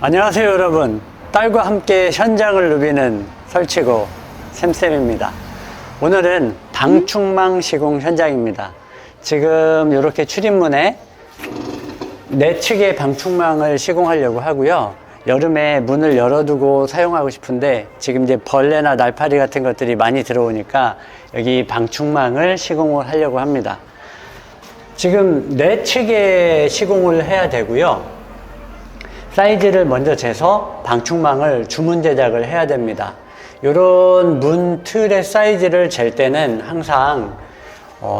안녕하세요 여러분, 딸과 함께 현장을 누비는 설치고 샘쌤입니다. 오늘은 방충망 시공 현장입니다. 지금 이렇게 출입문에 내측의 방충망을 시공하려고 하고요. 여름에 문을 열어두고 사용하고 싶은데 지금 이제 벌레나 날파리 같은 것들이 많이 들어오니까 여기 방충망을 시공을 하려고 합니다. 지금 내측에 시공을 해야 되고요. 사이즈를 먼저 재서 방충망을 주문 제작을 해야 됩니다. 이런 문 틀의 사이즈를 잴 때는 항상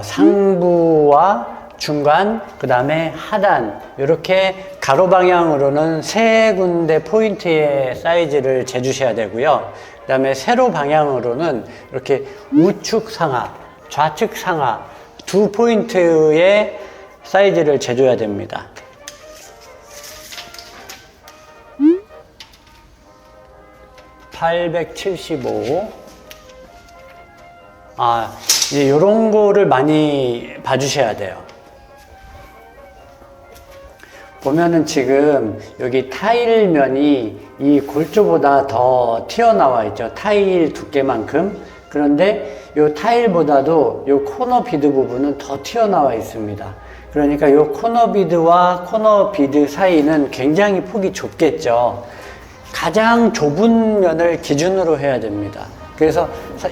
상부와 중간, 그 다음에 하단, 이렇게 가로 방향으로는 세 군데 포인트의 사이즈를 재주셔야 되고요. 그 다음에 세로 방향으로는 이렇게 우측 상하, 좌측 상하 두 포인트의 사이즈를 재줘야 됩니다. (875) 이제 요런 거를 많이 봐주셔야 돼요. 보면은 지금 여기 타일 면이 이 골조보다 더 튀어나와 있죠. 타일 두께만큼. 그런데 요 타일보다도 요 코너 비드 부분은 더 튀어나와 있습니다. 그러니까 요 코너 비드와 코너 비드 사이는 굉장히 폭이 좁겠죠. 가장 좁은 면을 기준으로 해야 됩니다. 그래서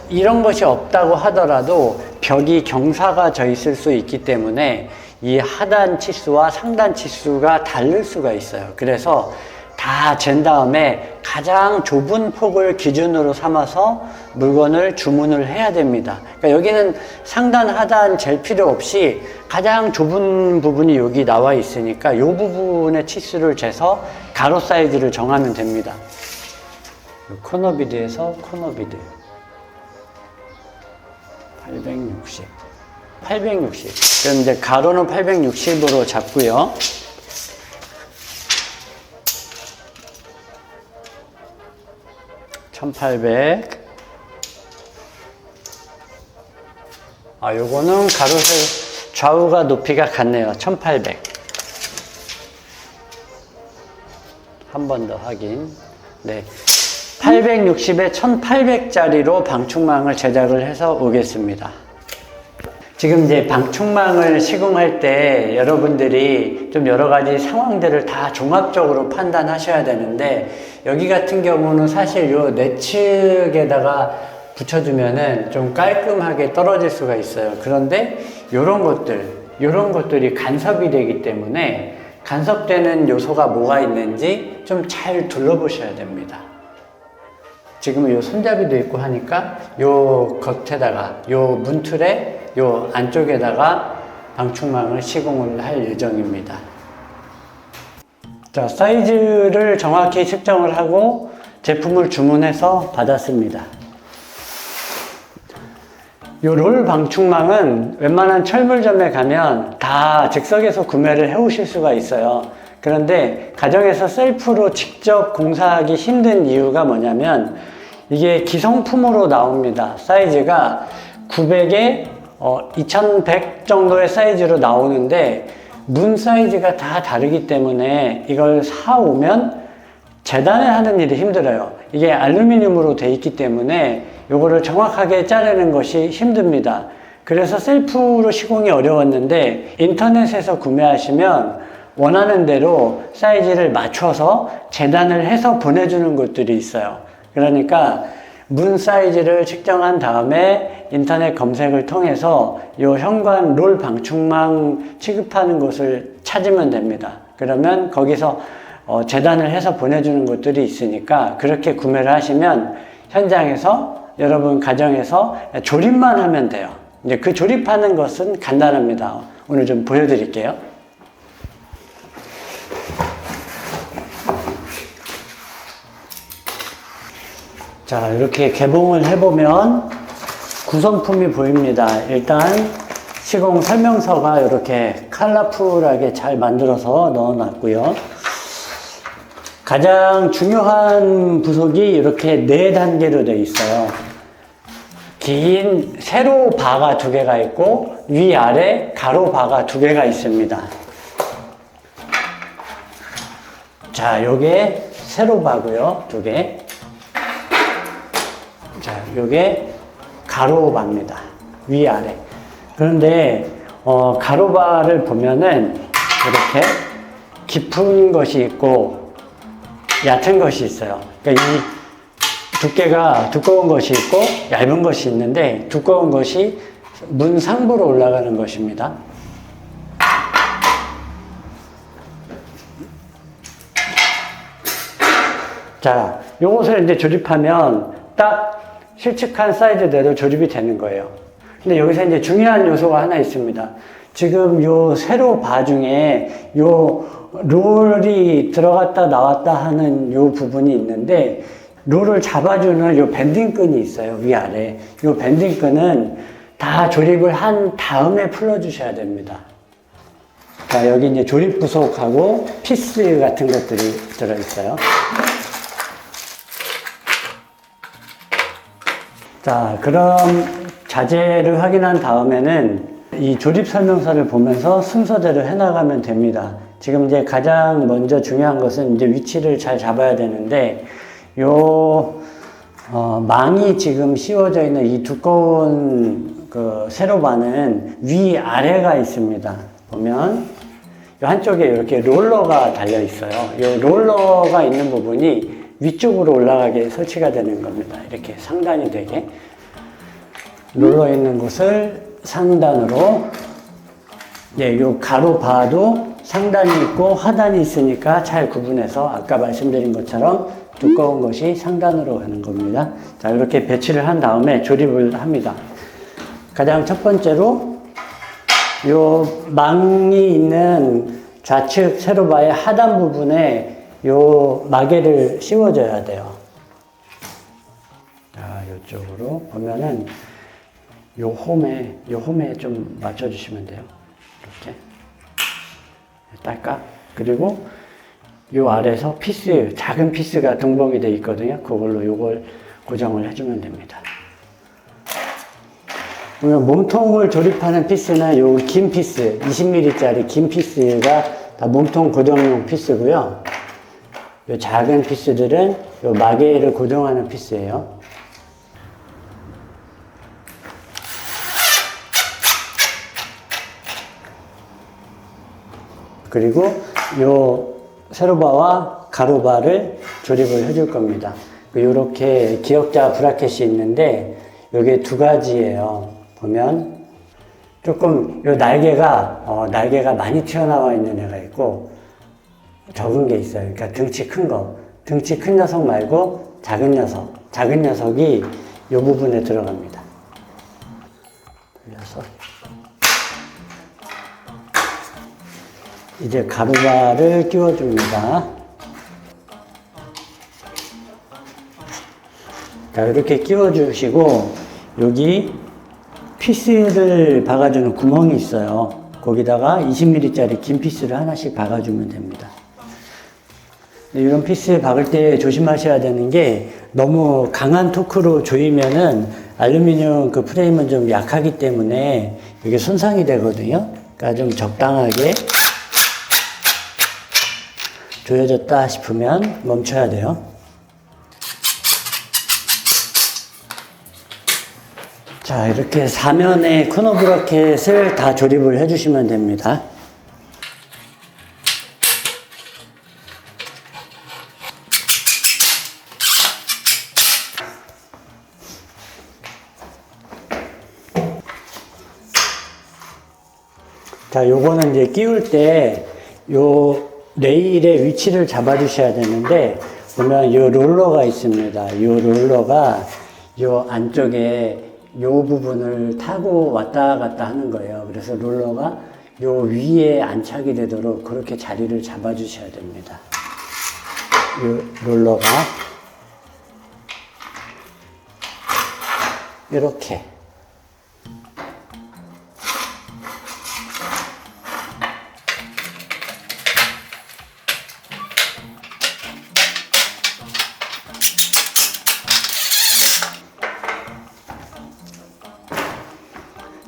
이런 것이 없다고 하더라도 벽이 경사가 져 있을 수 있기 때문에 이 하단 치수와 상단 치수가 다를 수가 있어요. 그래서 다 잰 다음에 가장 좁은 폭을 기준으로 삼아서 물건을 주문을 해야 됩니다. 그러니까 여기는 상단, 하단 잴 필요 없이 가장 좁은 부분이 여기 나와 있으니까 이 부분의 치수를 재서 가로 사이즈를 정하면 됩니다. 코너 비드에서 코너 비드 860. 그럼 이제 가로는 860으로 잡고요. (1800) 요거는 가로세 좌우가 높이가 같네요. 1800. 한 번 더 확인. 네. 860에 1800짜리로 방충망을 제작을 해서 오겠습니다. 지금 이제 방충망을 시공할 때 여러분들이 좀 여러 가지 상황들을 다 종합적으로 판단하셔야 되는데, 여기 같은 경우는 사실 요 내측에다가 붙여주면은 좀 깔끔하게 떨어질 수가 있어요. 그런데 요런 것들이 간섭이 되기 때문에 간섭되는 요소가 뭐가 있는지 좀 잘 둘러보셔야 됩니다. 지금은 요 손잡이도 있고 하니까 요 겉에다가 요 문틀에 요 안쪽에다가 방충망을 시공을 할 예정입니다. 자, 사이즈를 정확히 측정을 하고 제품을 주문해서 받았습니다. 요 롤 방충망은 웬만한 철물점에 가면 다 즉석에서 구매를 해 오실 수가 있어요. 그런데 가정에서 셀프로 직접 공사하기 힘든 이유가 뭐냐면 이게 기성품으로 나옵니다. 사이즈가 900에 2100 정도의 사이즈로 나오는데 문 사이즈가 다 다르기 때문에 이걸 사오면 재단을 하는 일이 힘들어요. 이게 알루미늄으로 돼 있기 때문에 이거를 정확하게 자르는 것이 힘듭니다. 그래서 셀프로 시공이 어려웠는데 인터넷에서 구매하시면 원하는 대로 사이즈를 맞춰서 재단을 해서 보내주는 곳들이 있어요. 그러니까 문 사이즈를 측정한 다음에 인터넷 검색을 통해서 이 현관 롤 방충망 취급하는 곳을 찾으면 됩니다. 그러면 거기서 재단을 해서 보내주는 곳들이 있으니까 그렇게 구매를 하시면 현장에서 여러분 가정에서 조립만 하면 돼요. 이제 그 조립하는 것은 간단합니다. 오늘 좀 보여드릴게요. 자, 이렇게 개봉을 해보면 구성품이 보입니다. 일단 시공 설명서가 이렇게 컬러풀하게 잘 만들어서 넣어놨고요. 가장 중요한 부속이 이렇게 4단계로 되어 있어요. 긴 세로 바가 2개가 있고 위아래 가로 바가 2개가 있습니다. 자, 요게 세로바고요. 2개. 자, 요게 가로바입니다. 위아래. 그런데 가로바를 보면은 이렇게 깊은 것이 있고 얕은 것이 있어요. 그러니까 이 두께가 두꺼운 것이 있고 얇은 것이 있는데 두꺼운 것이 문 상부로 올라가는 것입니다. 자, 요것을 이제 조립하면 딱 실측한 사이즈대로 조립이 되는 거예요. 근데 여기서 이제 중요한 요소가 하나 있습니다. 지금 요 세로 바 중에 요 롤이 들어갔다 나왔다 하는 요 부분이 있는데 롤을 잡아주는 요 밴딩끈이 있어요. 위아래. 요 밴딩끈은 다 조립을 한 다음에 풀어주셔야 됩니다. 자, 여기 이제 조립 부속하고 피스 같은 것들이 들어있어요. 자, 그럼 자재를 확인한 다음에는 이 조립 설명서를 보면서 순서대로 해나가면 됩니다. 지금 이제 가장 먼저 중요한 것은 이제 위치를 잘 잡아야 되는데, 망이 지금 씌워져 있는 이 두꺼운 그 세로바는 위아래가 있습니다. 보면, 이 한쪽에 이렇게 롤러가 달려 있어요. 이 롤러가 있는 부분이 위쪽으로 올라가게 설치가 되는 겁니다. 이렇게 상단이 되게. 롤러 있는 곳을 상단으로, 예, 요 가로바도 상단이 있고 하단이 있으니까 잘 구분해서 아까 말씀드린 것처럼 두꺼운 것이 상단으로 가는 겁니다. 자, 이렇게 배치를 한 다음에 조립을 합니다. 가장 첫 번째로 요 망이 있는 좌측 세로바의 하단 부분에 요 마개를 씌워줘야 돼요. 자, 요쪽으로 보면은 요 홈에 좀 맞춰주시면 돼요. 이렇게. 딸깍. 그리고 요 아래에서 피스, 작은 피스가 등봉이 되어 있거든요. 그걸로 요걸 고정을 해주면 됩니다. 그러면 몸통을 조립하는 피스는 요 긴 피스, 20mm짜리 긴 피스가 다 몸통 고정용 피스고요. 요 작은 피스들은 요 마개를 고정하는 피스예요. 그리고 요 세로바와 가로바를 조립을 해줄 겁니다. 요렇게 기역자 브라켓이 있는데 요게 두 가지예요. 보면 조금 요 날개가 많이 튀어나와 있는 애가 있고 적은 게 있어요. 그러니까 등치 큰 거. 등치 큰 녀석 말고 작은 녀석. 작은 녀석이 요 부분에 들어갑니다. 돌려서. 이제 가로바를 끼워줍니다. 자, 이렇게 끼워주시고, 여기 피스를 박아주는 구멍이 있어요. 거기다가 20mm짜리 긴 피스를 하나씩 박아주면 됩니다. 이런 피스 박을 때 조심하셔야 되는 게 너무 강한 토크로 조이면은 알루미늄 그 프레임은 좀 약하기 때문에 이게 손상이 되거든요. 그러니까 좀 적당하게 조여졌다 싶으면 멈춰야 돼요. 자, 이렇게 사면에 코너 브라켓을 다 조립을 해주시면 됩니다. 자, 요거는 이제 끼울 때 요 레일의 위치를 잡아주셔야 되는데, 보면 요 롤러가 있습니다. 요 롤러가 요 안쪽에 요 부분을 타고 왔다 갔다 하는 거예요. 그래서 롤러가 요 위에 안착이 되도록 그렇게 자리를 잡아주셔야 됩니다. 요 롤러가 이렇게.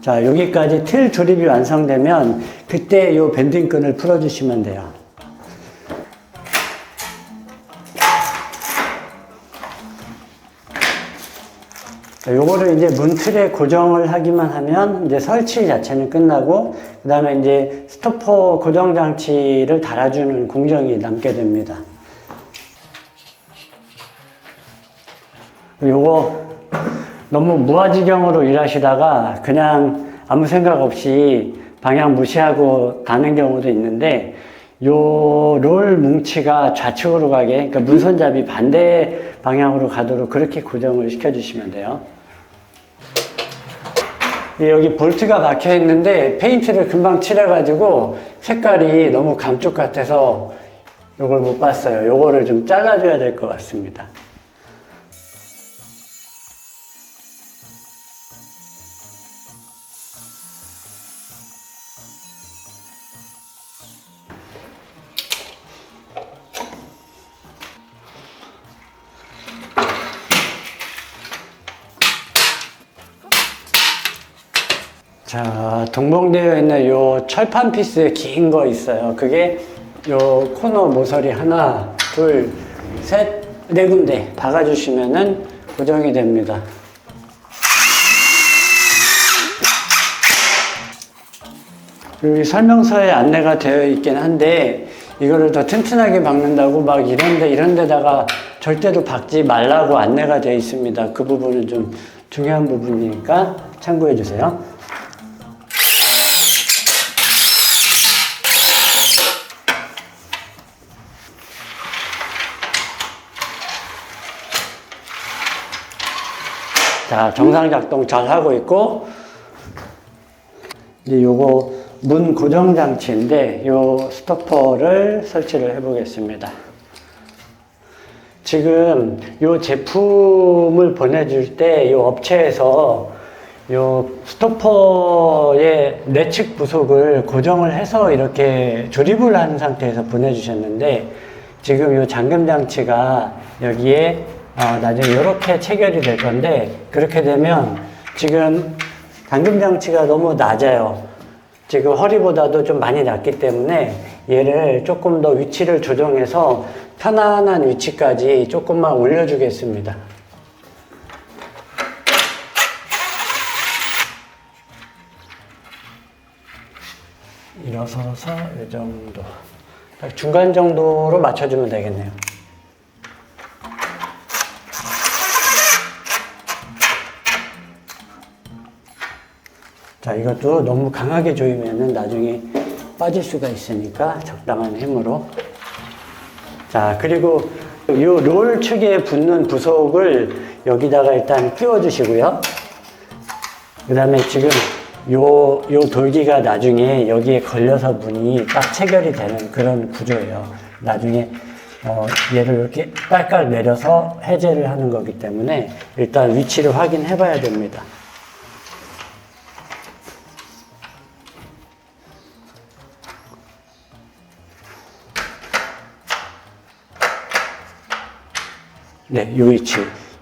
자, 여기까지 틀 조립이 완성되면 그때 요 밴딩끈을 풀어주시면 돼요. 요거를 이제 문틀에 고정을 하기만 하면 이제 설치 자체는 끝나고, 그 다음에 이제 스토퍼 고정 장치를 달아주는 공정이 남게 됩니다. 요거 너무 무아지경으로 일하시다가 그냥 아무 생각 없이 방향 무시하고 가는 경우도 있는데, 요 롤 뭉치가 좌측으로 가게, 그러니까 문손잡이 반대 방향으로 가도록 그렇게 고정을 시켜주시면 돼요. 여기 볼트가 박혀 있는데 페인트를 금방 칠해가지고 색깔이 너무 감쪽 같아서 요걸 못 봤어요. 요거를 좀 잘라줘야 될 것 같습니다. 자, 동봉되어 있는 요 철판 피스 긴 거 있어요. 그게 요 코너 모서리 하나, 둘, 셋, 네 군데 박아주시면은 고정이 됩니다. 여기 설명서에 안내가 되어 있긴 한데, 이거를 더 튼튼하게 박는다고 막 이런 데다가 절대로 박지 말라고 안내가 되어 있습니다. 그 부분은 좀 중요한 부분이니까 참고해 주세요. 자, 정상 작동 잘 하고 있고, 이제 요거 문 고정 장치인데, 요 스토퍼를 설치를 해 보겠습니다. 지금 요 제품을 보내줄 때, 요 업체에서 요 스토퍼의 내측 부속을 고정을 해서 이렇게 조립을 한 상태에서 보내주셨는데, 지금 요 잠금 장치가 여기에 나중에 이렇게 체결이 될 건데, 그렇게 되면 지금 잠금 장치가 너무 낮아요. 지금 허리보다도 좀 많이 낮기 때문에 얘를 조금 더 위치를 조정해서 편안한 위치까지 조금만 올려주겠습니다. 일어서서 이 정도, 중간 정도로 맞춰주면 되겠네요. 자, 이것도 너무 강하게 조이면은 나중에 빠질 수가 있으니까 적당한 힘으로. 자, 그리고 이 롤 측에 붙는 부속을 여기다가 일단 끼워 주시고요. 그 다음에 지금 요 돌기가 나중에 여기에 걸려서 문이 딱 체결이 되는 그런 구조예요. 나중에 얘를 이렇게 깔깔 내려서 해제를 하는 거기 때문에 일단 위치를 확인해 봐야 됩니다. 네, 요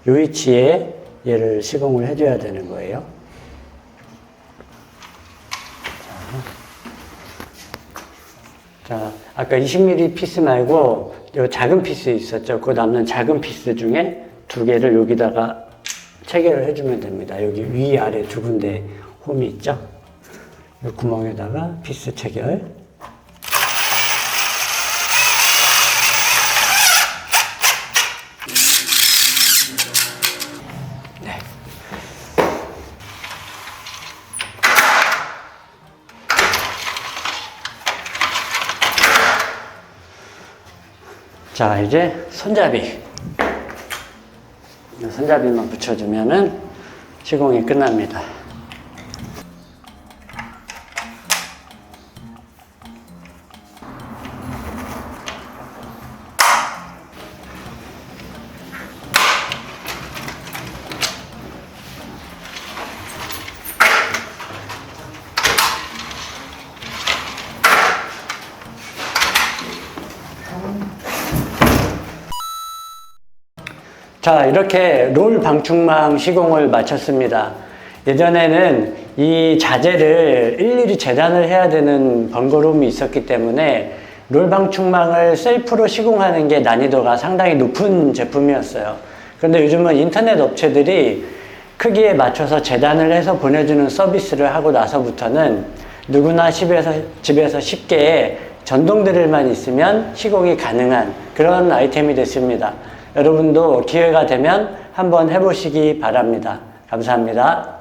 위치에 얘를 시공을 해줘야 되는 거예요. 자, 아까 20mm 피스 말고 요 작은 피스 있었죠. 그 남는 작은 피스 중에 두 개를 여기다가 체결을 해주면 됩니다. 여기 위, 아래 두 군데 홈이 있죠. 이 구멍에다가 피스 체결. 자, 이제 손잡이만 붙여주면은 시공이 끝납니다. 자, 이렇게 롤 방충망 시공을 마쳤습니다. 예전에는 이 자재를 일일이 재단을 해야 되는 번거로움이 있었기 때문에 롤 방충망을 셀프로 시공하는 게 난이도가 상당히 높은 제품이었어요. 그런데 요즘은 인터넷 업체들이 크기에 맞춰서 재단을 해서 보내주는 서비스를 하고 나서부터는 누구나 집에서 쉽게 전동 드릴만 있으면 시공이 가능한 그런 아이템이 됐습니다. 여러분도 기회가 되면 한번 해보시기 바랍니다. 감사합니다.